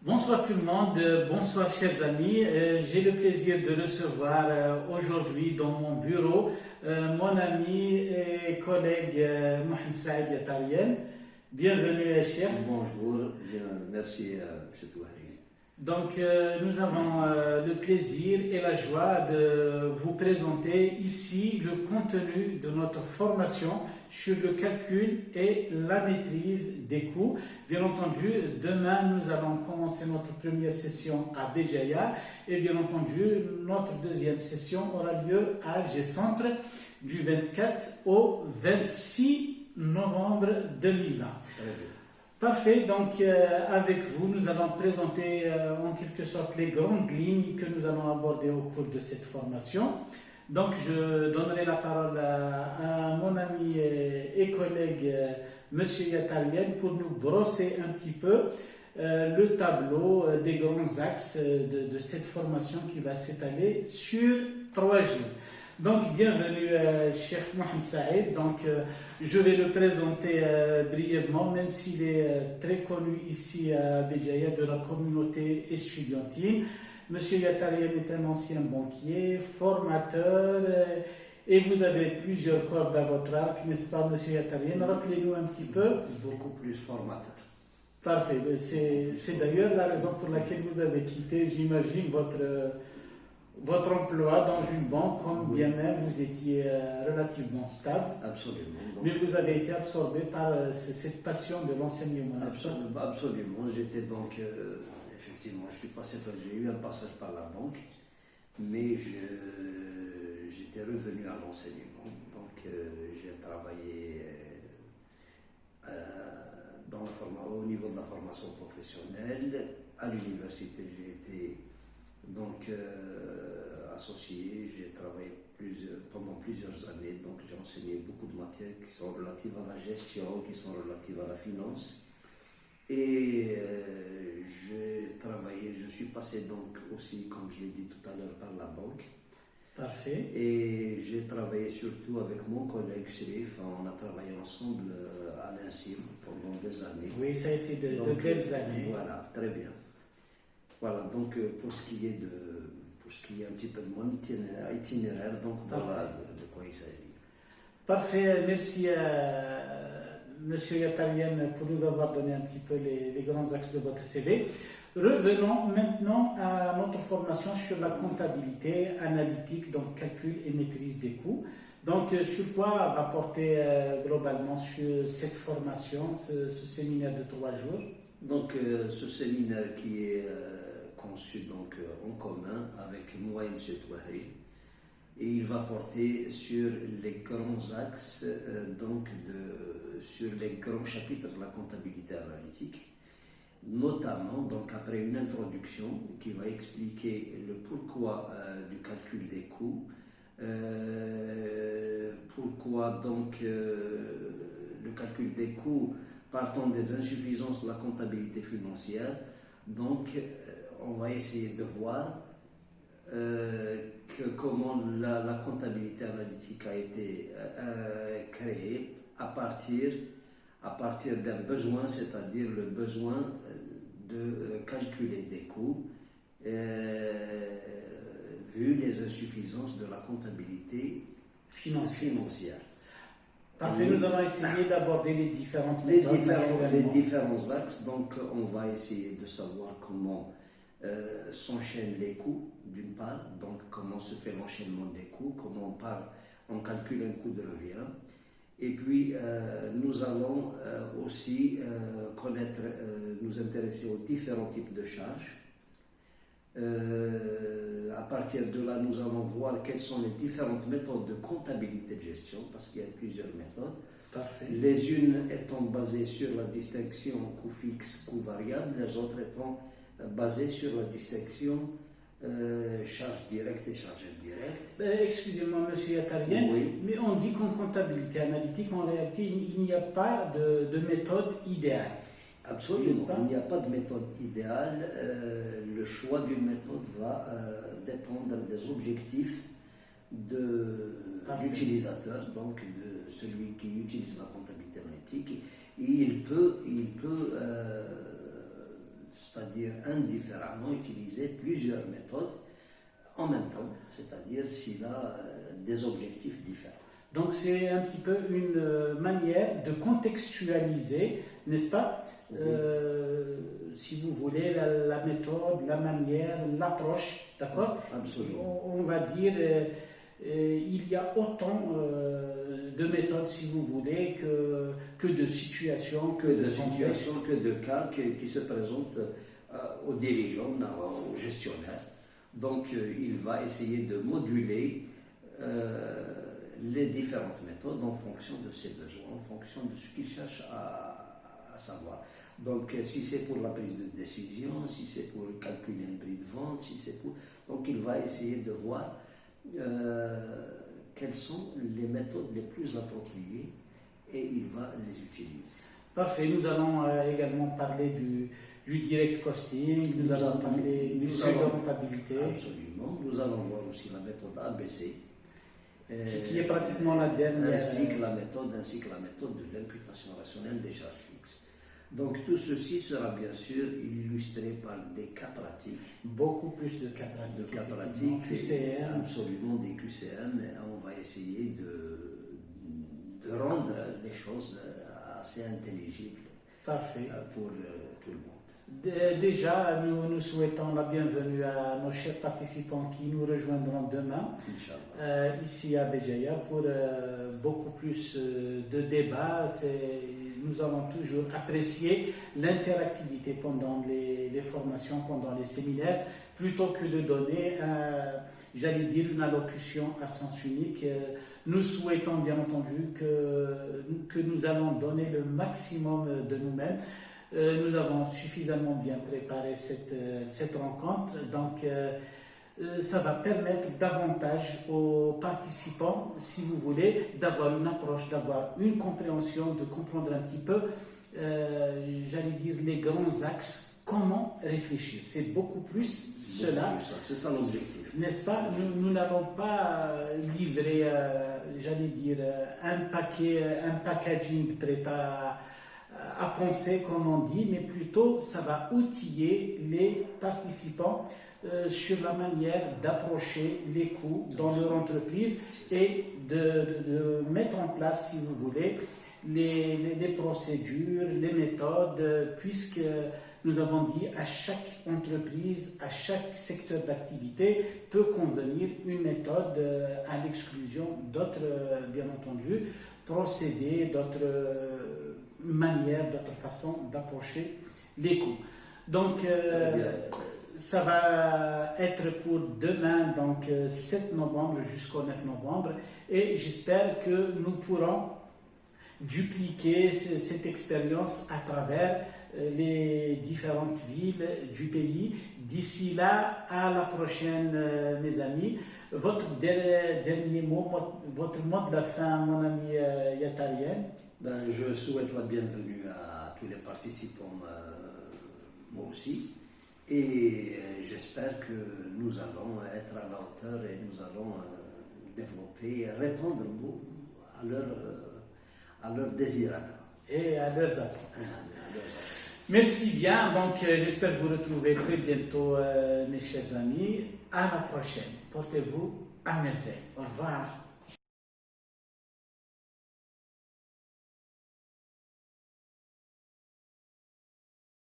Bonsoir tout le monde, bonsoir chers amis. J'ai le plaisir de recevoir aujourd'hui dans mon bureau mon ami et collègue Mohamed Saïd Yatarien. Bienvenue cher. Bonjour, bien, merci M. Touari. Donc nous avons le plaisir et la joie de vous présenter ici le contenu de notre formation sur le calcul et la maîtrise des coûts. Bien entendu, demain nous allons commencer notre première session à Béjaïa et bien entendu notre deuxième session aura lieu à Alger Centre du 24 au 26 novembre 2020. Parfait, donc avec vous, nous allons présenter en quelque sorte les grandes lignes que nous allons aborder au cours de cette formation. Donc je donnerai la parole à mon ami et collègue Monsieur Yatarien pour nous brosser un petit peu le tableau des grands axes de cette formation qui va s'étaler sur 3 jours. Donc, bienvenue, Cheikh Mohamed Saïd. Donc, je vais le présenter brièvement, même s'il est très connu ici à Béjaïa de la communauté estudiantine. Monsieur Yatarien est un ancien banquier, formateur, et vous avez plusieurs cordes à votre arc, n'est-ce pas, Monsieur Yatarien? Rappelez-nous un petit peu. Beaucoup plus formateur. Parfait. C'est d'ailleurs la raison pour laquelle vous avez quitté, j'imagine, votre emploi dans une banque, comme bien même vous étiez relativement stable. Absolument. Donc, mais vous avez été absorbé par cette passion de l'enseignement. Absolument. J'étais donc, effectivement, j'ai eu un passage par la banque, mais j'étais revenu à l'enseignement. Donc, j'ai travaillé au niveau de la formation professionnelle. À l'université, j'ai été donc associé, j'ai travaillé pendant plusieurs années, donc j'ai enseigné beaucoup de matières qui sont relatives à la gestion, qui sont relatives à la finance. Et je suis passé donc aussi, comme je l'ai dit tout à l'heure, par la banque. Parfait. Et j'ai travaillé surtout avec mon collègue Chérif, on a travaillé ensemble à l'INSIM pendant des années. Oui, ça a été de belles années. Voilà, très bien. Voilà, donc pour ce qui est un petit peu de mon itinéraire, donc voilà de quoi il s'agit. Parfait, merci Monsieur Yatarien pour nous avoir donné un petit peu les grands axes de votre CV. Revenons maintenant à notre formation sur la comptabilité analytique, donc calcul et maîtrise des coûts. Donc, sur quoi va porter globalement sur cette formation, ce séminaire de 3 jours? Donc, ce séminaire qui est conçu donc, en commun avec moi et M. Touari, et il va porter sur les grands axes, sur les grands chapitres de la comptabilité analytique, notamment donc après une introduction qui va expliquer le pourquoi du calcul des coûts, pourquoi donc le calcul des coûts partant des insuffisances de la comptabilité financière. Donc on va essayer de voir comment la comptabilité analytique a été créée à partir d'un besoin, c'est-à-dire le besoin de calculer des coûts vu les insuffisances de la comptabilité financière. Parfait, nous allons essayer d'aborder les différentes méthodes. Les différents axes, donc on va essayer de savoir comment s'enchaînent les coûts, d'une part, donc comment se fait l'enchaînement des coûts, comment on calcule un coût de revient. Et puis, nous allons aussi nous intéresser aux différents types de charges. À partir de là, nous allons voir quelles sont les différentes méthodes de comptabilité de gestion, parce qu'il y a plusieurs méthodes. Parfait. Les unes étant basées sur la distinction coût fixe, coût variable, les autres étant basées sur la distinction charge directe et charge indirecte. Excusez-moi, Monsieur Yatarien, oui. Mais on dit qu'en comptabilité analytique, en réalité, il n'y a pas de méthode idéale. Absolument, il n'y a pas de méthode idéale. Le choix d'une méthode va dépendre des objectifs de l'utilisateur, donc de celui qui utilise la comptabilité analytique. Et il peut c'est-à-dire indifféremment utiliser plusieurs méthodes en même temps, c'est-à-dire s'il a des objectifs différents. Donc c'est un petit peu une manière de contextualiser, n'est-ce pas, si vous voulez, la méthode, la manière, l'approche, d'accord? Absolument. On va dire, il y a autant de méthodes, si vous voulez, que de situations, que de cas qui se présentent aux dirigeants, aux gestionnaires. Donc il va essayer de moduler les différentes méthodes en fonction de ses besoins, en fonction de ce qu'il cherche à savoir. Donc si c'est pour la prise de décision, si c'est pour calculer un prix de vente, si c'est pour... Donc il va essayer de voir quelles sont les méthodes les plus appropriées et il va les utiliser. Parfait, nous allons également parler du direct costing, nous allons parler du seuil de rentabilité. Absolument, nous allons voir aussi la méthode ABC. Qui est pratiquement la dernière. Ainsi que la méthode de l'imputation rationnelle des charges fixes. Donc tout ceci sera bien sûr illustré par des cas pratiques. Beaucoup plus de cas pratiques. QCM. Absolument des QCM. Et on va essayer de rendre les choses assez intelligibles. Parfait. Pour tout le monde. Déjà, nous souhaitons la bienvenue à nos chers participants qui nous rejoindront demain ici à Béjaïa pour beaucoup plus de débats. Nous allons toujours apprécier l'interactivité pendant les formations, pendant les séminaires, plutôt que de donner, j'allais dire, une allocution à sens unique. Nous souhaitons bien entendu que nous allons donner le maximum de nous-mêmes. Nous avons suffisamment bien préparé cette rencontre, donc ça va permettre davantage aux participants, si vous voulez, d'avoir une approche, d'avoir une compréhension, de comprendre un petit peu, j'allais dire, les grands axes, comment réfléchir. C'est beaucoup plus cela. C'est ça l'objectif. N'est-ce pas? Nous n'allons pas livrer, j'allais dire, un packaging prêt à penser, comme on dit, mais plutôt ça va outiller les participants sur la manière d'approcher les coûts dans leur entreprise et de mettre en place, si vous voulez, les procédures, les méthodes, puisque nous avons dit à chaque entreprise, à chaque secteur d'activité peut convenir une méthode à l'exclusion d'autres, bien entendu, procédés, d'autres manières, d'autres façons d'approcher les coûts. Donc, ça va être pour demain, donc 7 novembre jusqu'au 9 novembre, et j'espère que nous pourrons dupliquer cette expérience à travers les différentes villes du pays. D'ici là, à la prochaine, mes amis. Votre dernier mot, votre mot de la fin, mon ami Yatarien? Je souhaite la bienvenue à tous les participants, moi aussi, et j'espère que nous allons être à la hauteur et nous allons développer, répondre à leurs désirata. Et à leurs attentes. Merci bien, donc j'espère vous retrouver très bientôt, mes chers amis. À la prochaine. Portez-vous à merveille. Au revoir.